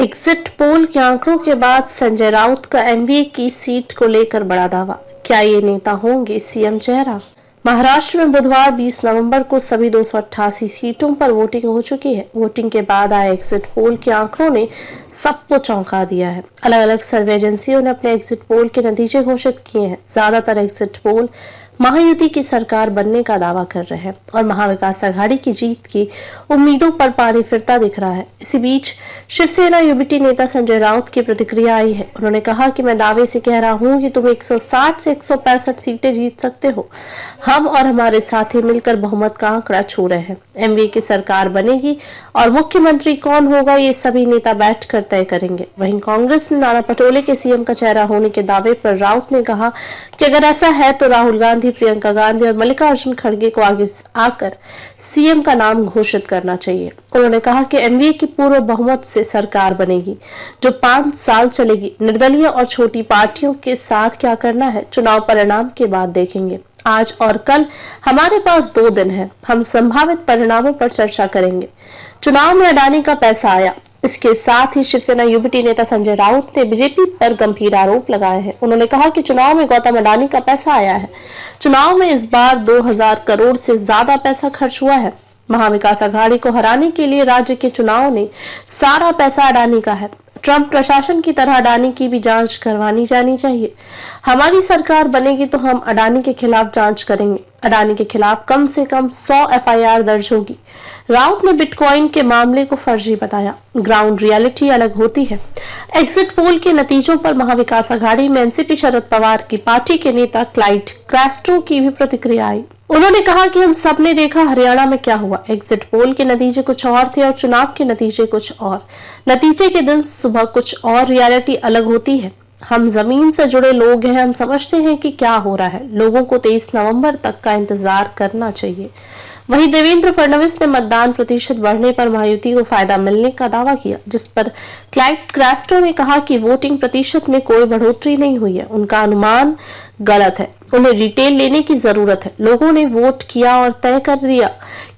Exit poll के आंकड़ों के बाद संजय राउत का एमबीए की सीट को लेकर बड़ा दावा। क्या ये नेता होंगे सीएम चेहरा? महाराष्ट्र में बुधवार 20 नवंबर को सभी 288 सीटों पर वोटिंग हो चुकी है। वोटिंग के बाद आए एग्जिट पोल के आंकड़ों ने सबको चौंका दिया है। अलग अलग सर्वे एजेंसियों ने अपने एग्जिट पोल के नतीजे घोषित किए हैं। ज्यादातर एग्जिट पोल महायुति की सरकार बनने का दावा कर रहे हैं और महाविकास आघाड़ी की जीत की उम्मीदों पर पानी फिरता दिख रहा है। इसी बीच शिवसेना यूबीटी नेता संजय राउत की प्रतिक्रिया आई है। उन्होंने कहा कि मैं दावे से कह रहा हूं कि तुम 160 से 165 सीटें जीत सकते हो। हम और हमारे साथी मिलकर बहुमत का आंकड़ा छू रहे हैं। एमवीए की सरकार बनेगी और मुख्यमंत्री कौन होगा ये सभी नेता बैठकर तय करेंगे। वहीं कांग्रेस ने नाना पटोले के सीएम का चेहरा होने के दावे पर राउत ने कहा कि अगर ऐसा है तो राहुल गांधी, प्रियंका गांधी और मल्लिकार्जुन खड़गे को आगे आकर सीएम का नाम घोषित करना चाहिए। उन्होंने कहा कि एमवीए की पूर्व बहुमत से सरकार बनेगी जो 5 साल चलेगी। निर्दलीय और छोटी पार्टियों के साथ क्या करना है चुनाव परिणाम के बाद देखेंगे। आज और कल हमारे पास 2 दिन है। हम संभावित परिणामों पर चर्चा करेंगे। चुनाव में अडानी का पैसा आया। इसके साथ ही शिवसेना यूबीटी नेता संजय राउत ने बीजेपी पर गंभीर आरोप लगाए हैं। उन्होंने कहा कि चुनाव में गौतम अडानी का पैसा आया है। चुनाव में इस बार 2000 करोड़ से ज्यादा पैसा खर्च हुआ है। महाविकास आघाड़ी को हराने के लिए राज्य के चुनाव ने सारा पैसा अडानी का है। ट्रंप प्रशासन की तरह अडानी की भी जांच करवानी जानी चाहिए। हमारी सरकार बनेगी तो हम अडानी के खिलाफ जांच करेंगे। अडानी के खिलाफ कम से कम 100 एफआईआर दर्ज होगी। राउत ने बिटकॉइन के मामले को फर्जी बताया। ग्राउंड रियलिटी अलग होती है। एग्जिट पोल के नतीजों पर महाविकास आघाड़ी में एनसीपी शरद पवार की पार्टी के नेता क्लाइड क्रैस्टो की भी प्रतिक्रिया आई। उन्होंने कहा कि हम सबने देखा हरियाणा में क्या हुआ। एग्जिट पोल के नतीजे कुछ और थे और चुनाव के नतीजे कुछ और। नतीजे के दिन सुबह कुछ और, रियलिटी अलग होती है। हम जमीन से जुड़े लोग हैं। हम समझते हैं कि क्या हो रहा है। लोगों को 23 नवंबर तक का इंतजार करना चाहिए। वहीं देवेंद्र फडणवीस ने मतदान प्रतिशत बढ़ने पर महायुति को फायदा मिलने का दावा किया, जिस पर क्लाइड क्रैस्टो ने कहा कि वोटिंग प्रतिशत में कोई बढ़ोतरी नहीं हुई है। उनका अनुमान गलत है। उन्हें डिटेल लेने की जरूरत है। लोगों ने वोट किया और तय कर दिया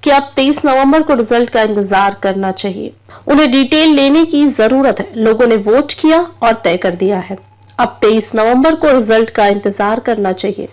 कि अब 23 नवंबर को रिजल्ट का इंतजार करना चाहिए। उन्हें डिटेल लेने की जरूरत है। लोगों ने वोट किया और तय कर दिया है। अब 23 नवंबर को रिजल्ट का इंतजार करना चाहिए।